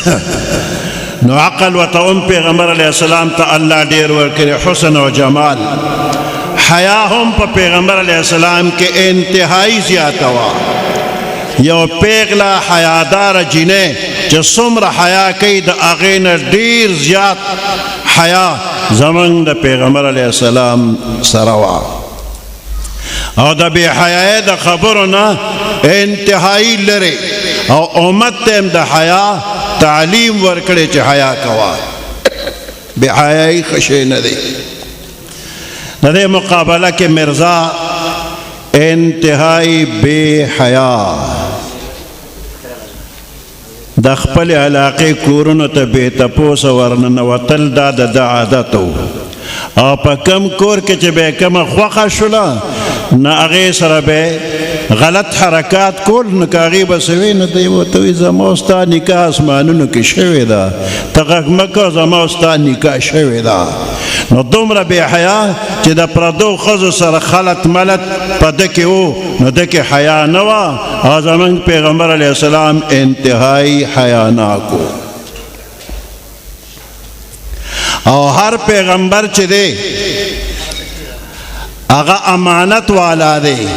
نو عقل وته پیغمبر علیہ السلام ته الله ډیر ورکړي حسن او جمال حیا هم په پیغمبر علیہ السلام کې انتهایی زیاته وا یو پیغلا حیادار جنې چې څومره حیا کوي د هغې نه ډیر زیات حیا زمونږ د پیغمبر علیہ السلام سره وا او د بې حیایۍ د خبرو نه انتهایی لرې او امت ته هم د حیا تعلیم ورکړي چې حیا کوه بې حیایي ښه شی نه دی د دې مقابله کې مرزا انتهایی بې حیا د خپل علاقې کورونو ته بې تپوسه ورننوتل دا د عادت و او په کم کور کې چې به کومه خوښه شوله نه هغې سره به غلط حرکات کول نو که هغې به څه وي نو دی ورته وایي زما او ستا نکاح اسمانونو کې شوې ده ته غږ مه کوه زما او ستا نکاح شوې ده نو دومره بې حیا چې د پردو ښځو سره خلط ملط په ده کې و نو ده کې حیا نه وه او زموږ پیغمبر علیه السلام انتهایی حیاناک و او هر پیغمبر چې دی هغه امانت والا دی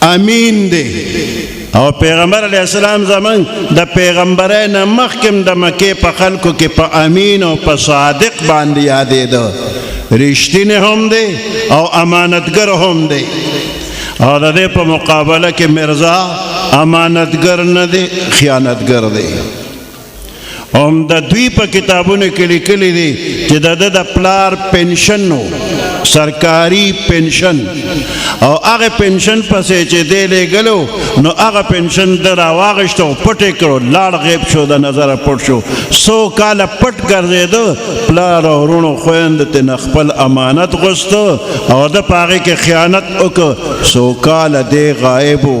امین دی او پیغمبر علیہ السلام زمان د پیغمبرۍ نه مخکې د مکې په خلکو کې په امین او په صادق باندې یادېده رښتینی هم دی او امانتګر هم دی او د دې په مقابله کې مرزا امانتګر نه دی خیانتګر دی هم د دوی په کتابونو کې لیکلي دي چې د ده د پلار پنشن و سرکاري پنشن او هغه پنشن پسې چې دی لیږلو نو هغه پنشن ده راواغېسته او پټ یې کړو لاړ غیب شو د نظره پټ شو څو کاله پټ ګرځېده پلار او وروڼو خویندو ترې نه خپل امانت غوسته او ده په هغې کې خیانت وکړه څو کاله دی غایب و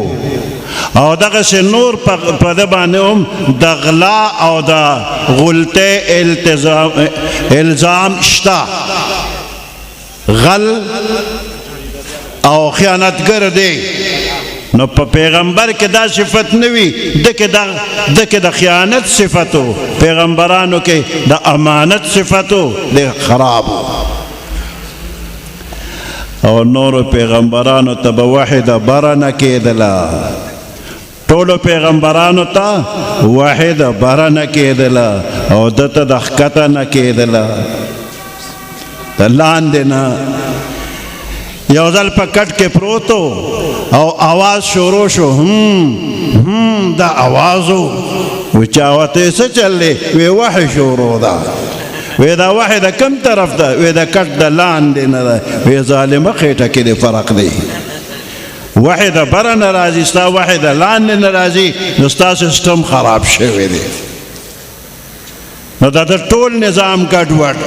او دغسې نور په ده باندې هم د غلا او د غلطۍ الزام شته غل او خیانتګر دی نو په پیغمبر کې دا صفت نه وي ده کې د خیانت صفت و پیغمبرانو کې د امانت صفت و د خراب او نورو پیغمبرانو ته به وحی د بره نه کېدله ټولو پیغمبرانو ته وحی د بره نه کېدله او ده ته د ښکته نه کېدله د لاندې نه یو ځل په کټ کې پروت او آواز شروع شو دا آواز و چا ورته څه چل دی وی وحی شروع ده وی دا وحی د کوم طرف ده وی د کټ د لاندې نه ده وی ظالمه خېټه کې د فرق دی وحی د بره نه راځي ستا وحی د لاندې نه راځي نو ستا سیسټم خراب شوی دی نو دا د ټول نظام ګډوډ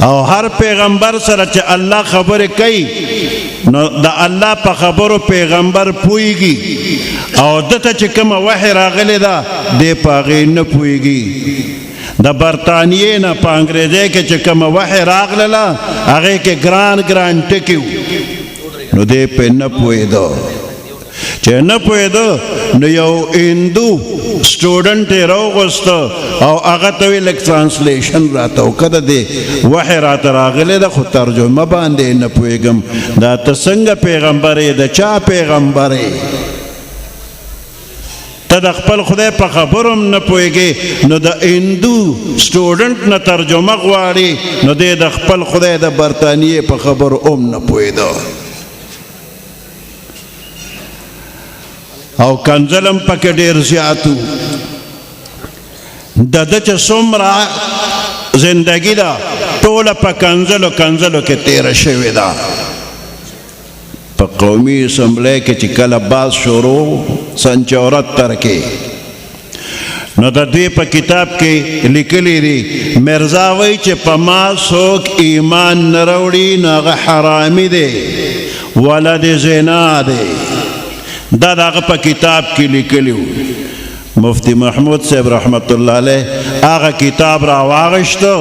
او هر پیغمبر سره چې الله خبرې کوي نو د الله په خبرو پیغمبر پوهیږي او دته چې کومه وحی راغلی ده دی په هغې نه پوهیږي د برطانیې نه په انګریزۍ کې چې کومه وحی راغلله هغې کې ګران ګران ټکي نو دی پې نه پوهېده چې نه پوهېده نو یو هندو سټوډنټ یې راوغوسته او هغه ته ویې لږ ټرانسلیشن راته وکړه د دې وحی راته راغلی ده خو ترجمه باندې نه پوهېږم دا ته څنګه پیغمبر یې د چا پیغمبر یې ته د خپل خدای په خبرو هم نه پوهېږې نو د هندو سټوډنټ نه ترجمه غواړي نو دی د خپل خدای د برطانیې په خبرو هم نه پوهېده او کنزلم پکې ډېر زیات و د ده چې څومره زندګي ده ټوله په کنزلو کې تېره شوې ده په قومي اسمبلی کې چې کله باز شروع سن 74 کې نو د دوی په کتاب کې لیکلی دي مرزا وایي چې په ما څوک ایمان نه راوړي نو هغه حرامي دی ولد زنا دی دا دغه په کتاب کې لیکلی و مفتی محمود صاحب رحمت الله علیه هغه کتاب را واغشته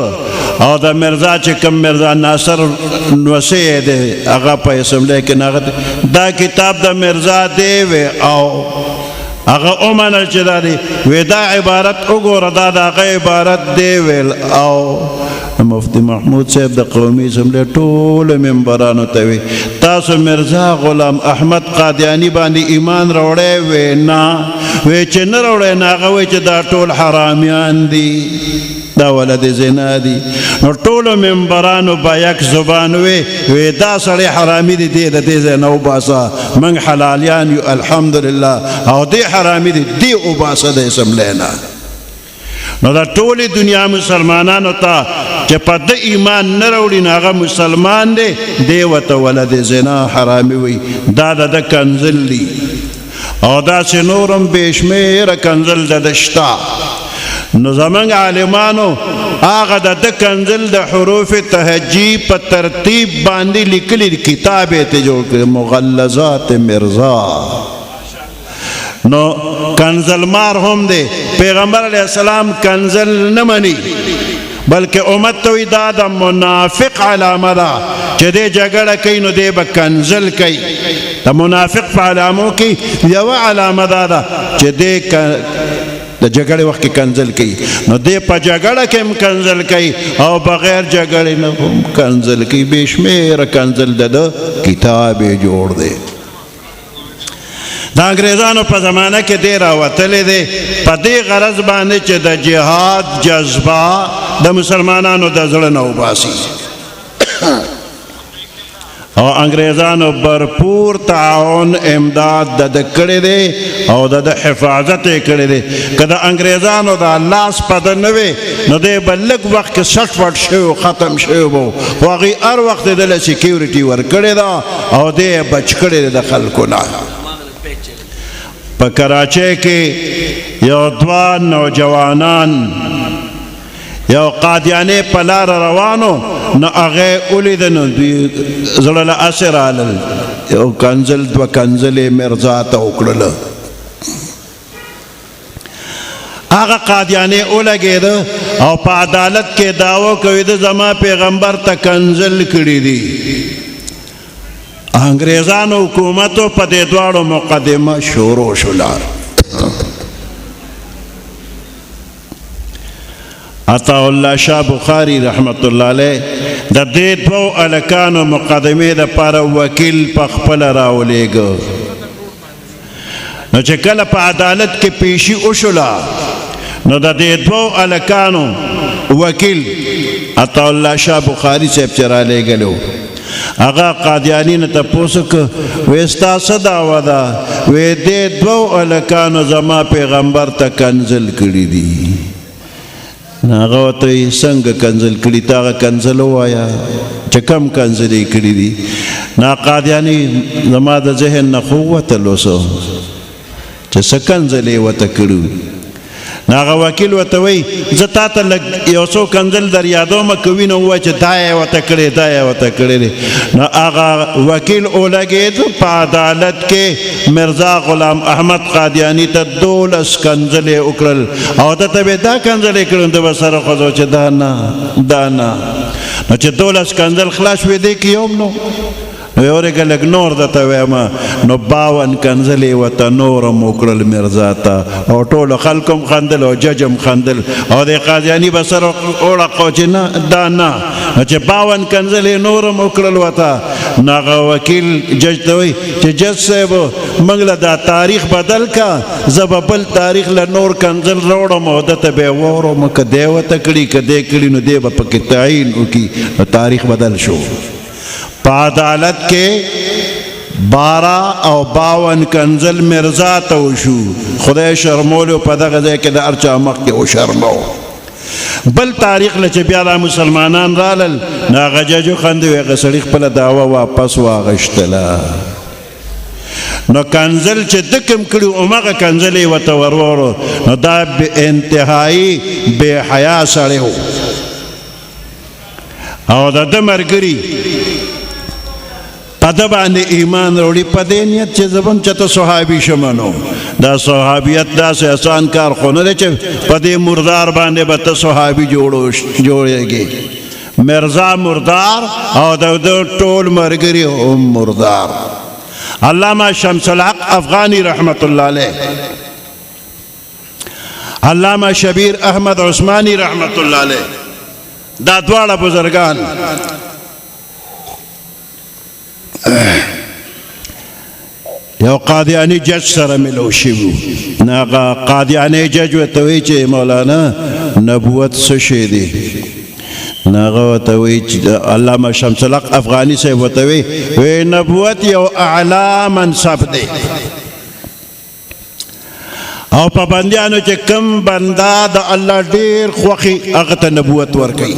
او د مرزا چې کوم مرزا ناصر نوسی دی هغه په اسمبلی کې نغد دا کتاب د مرزا دی او هغه اومنل چې دا دی وی دا عبارت وګوره دا د هغه عبارت دی ویل او مفتی محمود صاحب د قومي اسمبلی ټولو ممبرانو ته وی تاسو مرزا غلام احمد قادیاني باندې ایمان راوړی وی نه وی چې نه راوړی نه هغه وی چې دا ټول حرامیان دي دا ولد زنا دي نو ټولو ممبرانو با یک زبان وی دا سړی حرامي دي دی د دې ځای نه وباسه موږ حلالیان یو الحمدلله او دی حرامي دي دی وباسه د اسمبلی نه نو دا ټولې دنیا مسلمانانو ته چې په د ایمان نه راوړي نو هغه مسلمان دی دی ورته ولد زنا حرامي وي دا د کنزل دي او داسې نورم بې شمېره کنزل د شته نو زمونږ عالمانو هغه د کنزل د حروف تهجی په ترتیب باندې لیکلي کتاب یې ته جوړ کړی مغلظات مرزا نو کنزل مار هم دی پیغمبر علیه السلام کنزل نه مني بلکې امت ته وی دا د منافق علامه ده چې دی جګړه کوي نو دی به کنزل کوي د منافق په علامو کې یوه علامه دا ده چې دی د جګړې وخت کې کنزل کوي نو دی په جګړه کې هم کنزل کوي او بغیر جګړې نه هم کنزل کوي بې شمېره کنزل د کتاب یې جوړ دی د انګریزانو په زمانه کې دی راوتلی دی په دې غرض باندې چې د جهاد جذبه د مسلمانانو د زړه نه وباسي او انګریزانو برپور تعاون امداد د کړی دی او د حفاظت یې کړی دی که د انګریزانو د لاس په ده نه وی نو دی به لږ وخت کې سټ وټ شوی ختم شوی به خو هغې هر وخت یې دله سیکیورټي ورکړې ده او دی یې بچ کړی دی د خلکو نه په کراچۍ کې یو دوه نوجوانان یو قادیانې په لاره روانو نو هغه ولیده نو دوی زړه له اسې رالل یو کنزل دوه کنزلې مرزا ته وکړله هغه قادیانې ولګېده او په عدالت کې دعوه کوي د زما پیغمبر ته کنزل کړي دي انګریزانو حکومتو په دې دواړو مقدمه شروع شوله عطا الله شاه بخاري رحمت الله علیه د دې دوو الکانو مقدمې دپاره وکیل په خپله راولېږه نو چې کله په عدالت کې پیشي وشوله نو د دې دوو الکانو وکیل عطا الله شاه بخاري صاحب چې رالېږلی هغه قادیاني نه تپوس وکړه وی ستا څه دعوه ده وی دې دوو الکانو زما پیغمبر ته کنزل کړي دي هغه ورته وایي څنګه کنزل کړي ته هغه کنزل ووایه چې کم کنزل یې کړي دي نه قادیاني زما د ذهن نه خو ووتلو څه چې څه کنزل یې ورته کړي هغه وکیل ورته وایي زه تا ته لږ یو څو کنزل در یادومه که وینه ووایه چې دا یې ورته کړی دا یې ورته کړی دی نو هغه وکیل ولګېد په عدالت کې مرزا غلام احمد قادیاني ته 12 کنزل یې وکړل او ده ته به دا کنزل یې کړل ده به سره خوځو چې دا نه نو چې 12 کنزل خلاص شوې دی کې یو نو یورګه لږ نور درته وایم نو 52 کنزل یې ورته نور هم وکړل مرزا ته او ټولو خلکو هم خندل او جج هم خندل او د قادیاني به سر وړقو چې نه دا نه چې 52 کنزل یې نور هم وکړل ورته نو هغه وکیل جج ته وایي چې جج صاحب موږ له دا تاریخ بدل که زه به بل تاریخ له نور کنزل راوړم او ده ته به یې واورم که دی ورته کړي که دی کړي نو دی به پکې تعین وکړي نو تاریخ بدل شو په عدالت کې 12 او 52 کنزل مرزا ته وشو خدای شرمولو په دغه ځای کې د هر چا مخ کې وشرمو بل تاریخ له چې بیا دا مسلمانان رالل نو هغه جج وخندې وی هغه سړي خپله دعوه واپس واغشتله نو کنزل چې ده کوم کړي همغه کنزل یې ورته ورورو نو دا انتهایي بې حیا سړی و او د ده ملګري په ده باندې ایمان راوړي په دې نیت چې زه به هم چېرته صحابي شم نو دا صحابیت داسې اسان کار خو نه دی چې په دې مردار باندې به ته صحابي جوړېږي مرزا مردار او د ټول ملګري هم مردار علامه شمس الحق افغاني رحمت الله علیه علامہ شبیر احمد عثمانی رحمت اللہ علیہ دا دواړه بزرگان یو قادیانی جج سره ملو شوي ناغه قادیانی جج ورته وایي چې مولانا نبوت څه شی دی ناغه ورته وایي چې علامه شمس الحق افغاني صاحب ورته وایي نبوت یو اعلی منصب دی او په بندیانو چې کم بنده د الله ډیر خوښي هغه ته نبوت ورکوي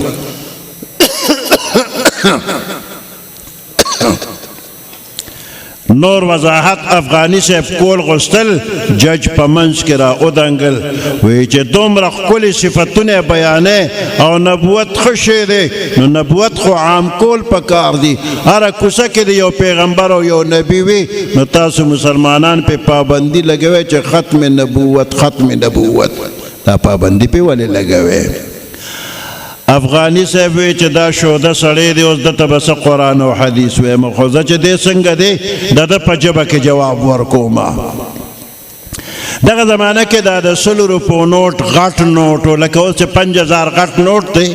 نور وضاحت افغانی صاحب کول غوښتل جج په منځ کې را ودانګل وایي چې دومره ښکلي صفتونه بیانې او نبوت ښه شی دی نو نبوت خو عام کول پکار دی هره کوڅه کې د یو پیغمبر او یو نبی وي نو تاسو مسلمانان په پابندي لګوئ چې ختم نبوت دا پابندي په ولې لګوئ افغانی صاحب وی چې دا شوده سړی دی اوس دته بس قرآن او حدیث ویم خو زه چې دی څنګه دی د ده په ژبه کې جواب ورکوم دغه زمانه کې دا د 100 روپو نوټ غټ نوټ لکه اوس چې 5000 غټ نوټ دی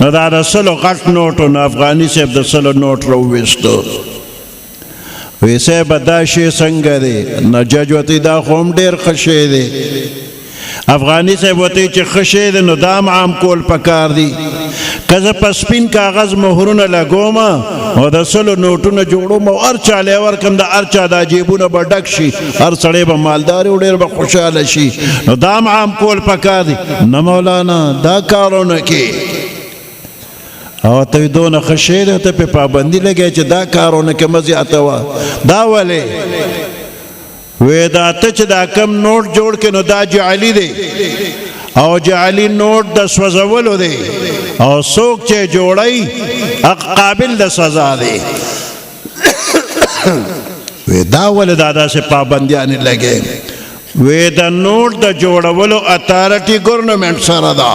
نو دا د 100 غټ نوټ نو افغانی صاحب د 100 نوټ راوویستو وی صاحب دا شی څنګه دی نو جج ورته دا خو هم ډېر ښه شی دی افغانی صاحب ورته چې ښه شی دی نو دا هم عام کول پکار دی که زه په سپین کاغذ مهرونه لګوم او د 100 نوټونه جوړوم او هر چا لی ورکړم د هر چا دا جیبونه به ډک شي هر سړی به مالدار او ډېر به خوشحاله شي نو دا هم عام کول پکار دی نه مولانا دا کارونه کې او ته دونه ښه شی دی ته پې پابندي لګوې چې دا کارونه کې مه زیاتوه دا ولې وی دا ته چې دا کم نوټ جوړ کې نو دا جعلي دی او جعلي نوټ د سوځولو دی او څوک چې جوړی قابل د سزا دی وی دا ولې دا داسې پابندیانې لګې وی د نوټ د جوړولو اتارټي ګورنمنټ سره ده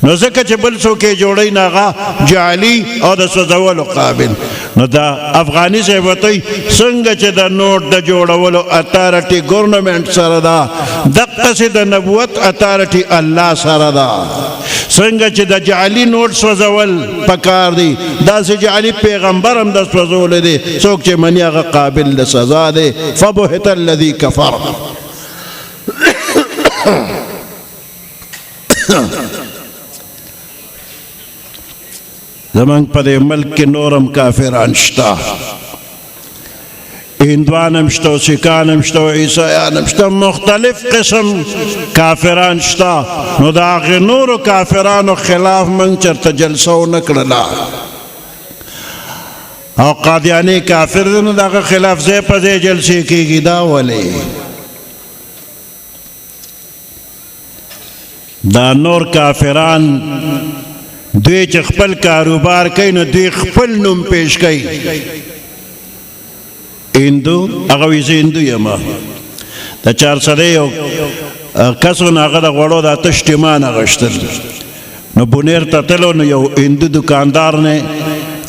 نو ځکه چې بل څوک یې جوړی نه هغه جعلي او د سوځولو قابل نو دا افغانی صاحب ورته وایي څنګه چې د نوټ د جوړولو اتارټي ګورنمنټ سره ده دقسې د نبوت اتارټي الله سره ده څنګه چې د جعلي نوټ سوځول پکار دی داسې جعلي پیغمبر هم د سوځولی دی څوک چې مني هغه قابل د سزا دی فبهت الذي کفر زمانگ پا دے ملک کے نورم کافران شتا ہندوانم شتا سکانم شتا عیسائیانم شتا مختلف قسم کافران شتا نو دا آغی نورو کافرانو خلاف منگ چرتا جلسو نکڑلا او قادیانی کافر دنو دا آغی خلاف زی پا زی جلسی کی گی دا ولی دا نور کافران دوی چې خپل کاروبار کوي نو دوی خپل نوم پیش کوي هندو هغه وایي زه هندو یم د چارسده یو کس و نو هغه د غوړو دا تش ټیمان اغوښتل نو بونیر ته تلو نو یو هندو دکاندار نه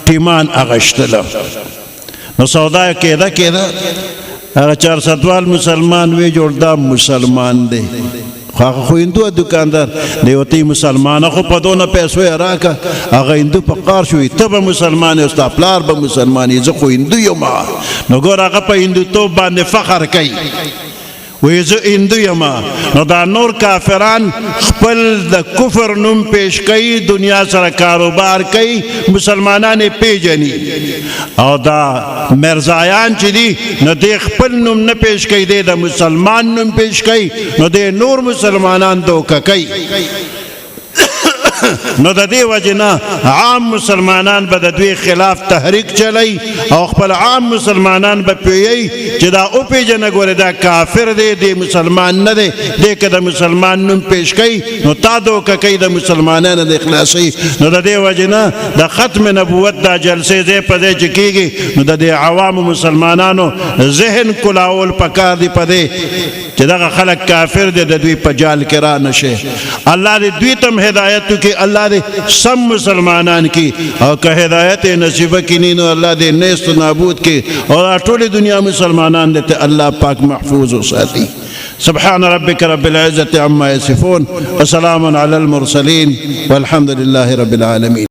ټیمان اغوښتله نو سودا کېده هغه چارسدوال مسلمان وی جوړ دا مسلمان دی خو هندو دکاندار دی وتی مسلمان خو په دونه پیسو یې راکه هغه هندو په قار شوی ته به مسلمان یې ستا پلار به مسلمان یې زه خو هندو یم نو ګوره هغه په هندوتوب باندې فخر کوي وی زه هندو یم نو دا نور کافران خپل د کفر نوم پیش کوي دنیا سره کاروبار کوي مسلمانان یې پیژني او دا مرزایان چې دي نو دی خپل نوم نه پیش کوي دی د مسلمان نوم پیش کوي نو دی نور مسلمانان دوکه کوي نو د دې وجې نه عام مسلمانان به د دوی خلاف تحریک چلی او خپل عام مسلمانان به پوهیږي چې دا وپېژنه ګورې دا کافر دی دی مسلمان نه دی دی که د مسلمان نوم پیش کوي نو تا دوکه کوي د مسلمانانو د اخلاصي نو د دې وجې نه د ختم نبوت دا جلسې ځای په ځای چې کېږي نو د دې عوامو مسلمانانو ذهن کلاول پکار دی په دې چې دغه خلک کافر دي د دوی په جال کې را نشي الله دې دوی تم هدایت کې الله دې سم مسلمانان کې او که هدایت نصیب کینی نو الله دې نیست نابود کې او ټول دنیا مسلمانان دې ته الله پاک محفوظ وساتي سبحان ربك رب العزة عما يصفون وسلام على المرسلين والحمد لله رب العالمين